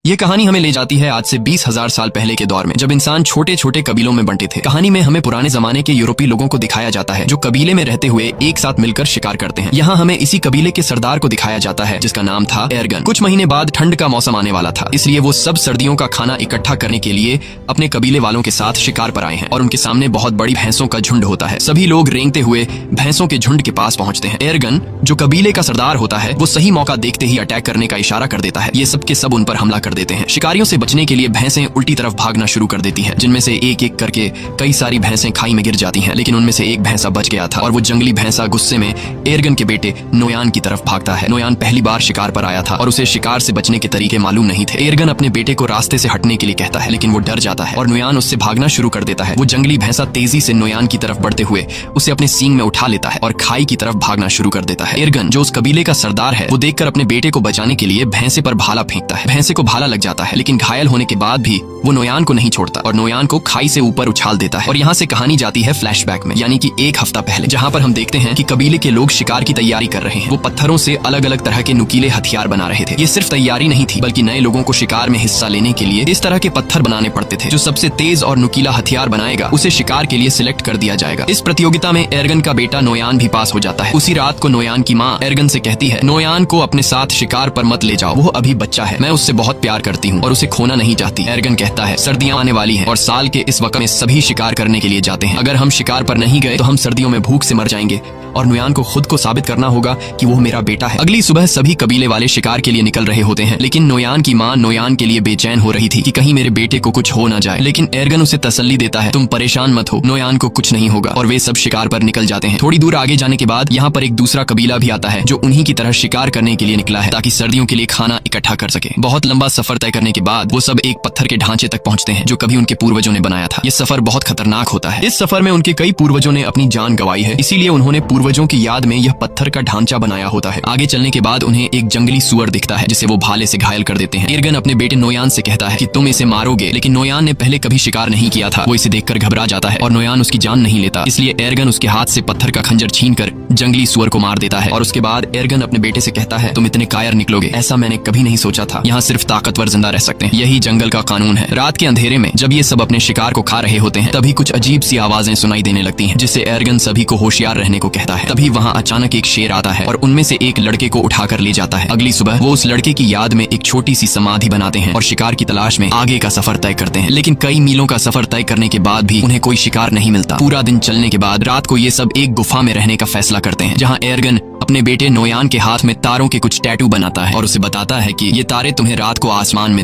ये कहानी हमें ले जाती है आज से 20,000 साल पहले के दौर में, जब इंसान छोटे छोटे कबीलों में बंटे थे। कहानी में हमें पुराने जमाने के यूरोपीय लोगों को दिखाया जाता है जो कबीले में रहते हुए एक साथ मिलकर शिकार करते हैं। यहाँ हमें इसी कबीले के सरदार को दिखाया जाता है जिसका नाम था एर्गन। कुछ महीने बाद ठंड का मौसम आने वाला था, इसलिए वो सब सर्दियों का खाना इकट्ठा करने के लिए अपने कबीले वालों के साथ शिकार पर आए हैं और उनके सामने बहुत बड़ी भैंसों का झुंड होता है। सभी लोग रेंगते हुए भैंसों के झुंड के पास पहुंचते हैं। एर्गन जो कबीले का सरदार होता है वो सही मौका देखते ही अटैक करने का इशारा कर देता है। ये सब के सब उन पर हमला कर देते हैं। शिकारियों से बचने के लिए भैंसें उल्टी तरफ भागना शुरू कर देती हैं, जिनमें से एक एक करके कई सारी भैंसें खाई में गिर जाती हैं, लेकिन उनमें से एक भैंसा बच गया था और वो जंगली भैंसा गुस्से में एर्गन के बेटे नोयान की तरफ भागता है। नोयान पहली बार शिकार पर आया था और उसे शिकार से बचने के तरीके मालूम नहीं थे। एर्गन अपने बेटे को रास्ते से हटने के लिए कहता है, लेकिन वो डर जाता है और नोयान उससे भागना शुरू कर देता है। वो जंगली भैंसा तेजी से नोयान की तरफ बढ़ते हुए उसे अपने सींग में उठा लेता है और खाई की तरफ भागना शुरू कर देता है। एर्गन जो उस कबीले का सरदार है वो देखकर अपने बेटे को बचाने के लिए भैंसे पर भाला फेंकता है। भैंसे को भाला लग जाता है, लेकिन घायल होने के बाद भी वो नोयान को नहीं छोड़ता और नोयान को खाई से ऊपर उछाल देता है। और यहाँ से कहानी जाती है फ्लैशबैक में, यानी कि एक हफ्ता पहले, जहाँ पर हम देखते हैं कि कबीले के लोग शिकार की तैयारी कर रहे हैं। वो पत्थरों से अलग अलग तरह के नुकीले हथियार बना रहे थे। ये सिर्फ तैयारी नहीं थी, बल्कि नए लोगों को शिकार में हिस्सा लेने के लिए इस तरह के पत्थर बनाने पड़ते थे। जो सबसे तेज और नुकीला हथियार बनाएगा उसे शिकार के लिए सिलेक्ट कर दिया जाएगा। इस प्रतियोगिता में एर्गन का बेटा नोयान भी पास हो जाता है। उसी रात को नोयान की माँ एर्गन से कहती है, नोयान को अपने साथ शिकार पर मत ले जाओ, वो अभी बच्चा है, मैं उससे बहुत प्यार करती हूँ और उसे खोना नहीं चाहती। एर्गन कहता है, सर्दियाँ आने वाली हैं और साल के इस वक्त में सभी शिकार करने के लिए जाते हैं। अगर हम शिकार पर नहीं गए तो हम सर्दियों में भूख से मर जाएंगे और नोयान को खुद को साबित करना होगा कि वो मेरा बेटा है। अगली सुबह सभी कबीले वाले शिकार के लिए निकल रहे होते हैं, लेकिन नोयान की माँ नोयान के लिए बेचैन हो रही थी कि कहीं मेरे बेटे को कुछ हो ना जाए। लेकिन एर्गन उसे तसल्ली देता है, तुम परेशान मत हो, नोयान को कुछ नहीं होगा। और वे सब शिकार पर निकल जाते हैं। थोड़ी दूर आगे जाने के बाद यहाँ पर एक दूसरा कबीला भी आता है जो उन्हीं की तरह शिकार करने के लिए निकला है ताकि सर्दियों के लिए खाना इकट्ठा कर सके। बहुत लंबा सफर तय करने के बाद वो सब एक पत्थर के ढांचे तक पहुंचते हैं जो कभी उनके पूर्वजों ने बनाया था। ये सफर बहुत खतरनाक होता है। इस सफर में उनके कई पूर्वजों ने अपनी जान गंवाई है, इसीलिए उन्होंने पूर्वजों की याद में यह पत्थर का ढांचा बनाया होता है। आगे चलने के बाद उन्हें एक जंगली सुअर दिखता है जिसे वो भाले से घायल कर देते हैं। एर्गन अपने बेटे नोयान से कहता है कि तुम इसे मारोगे, लेकिन नोयान ने पहले कभी शिकार नहीं किया था। वो इसे देखकर घबरा जाता है और नोयान उसकी जान नहीं लेता, इसलिए एर्गन उसके हाथ से पत्थर का खंजर छीनकर जंगली सुअर को मार देता है। और उसके बाद एर्गन अपने बेटे से कहता है, तुम इतने कायर निकलोगे, ऐसा मैंने कभी नहीं सोचा था। यहाँ सिर्फ ताकतवर जिंदा रह सकते हैं, यही जंगल का कानून है। रात के अंधेरे में जब ये सब अपने शिकार को खा रहे होते हैं तभी कुछ अजीब सी आवाजें सुनाई देने लगती हैं, जिससे एर्गन सभी को होशियार रहने को कहता है। तभी वहाँ अचानक एक शेर आता है और उनमें से एक लड़के को उठाकर ले जाता है। अगली सुबह वो उस लड़के की याद में एक छोटी सी समाधि बनाते हैं और शिकार की तलाश में आगे का सफर तय करते हैं। लेकिन कई मीलों का सफर तय करने के बाद भी उन्हें कोई शिकार नहीं मिलता। पूरा दिन चलने के बाद रात को ये सब एक गुफा में रहने का फैसला करते हैं, जहाँ एर्गन अपने बेटे नोयान के हाथ में तारों के कुछ टैटू बनाता है और उसे बताता है कि ये तारे तुम्हें रात को आसमान में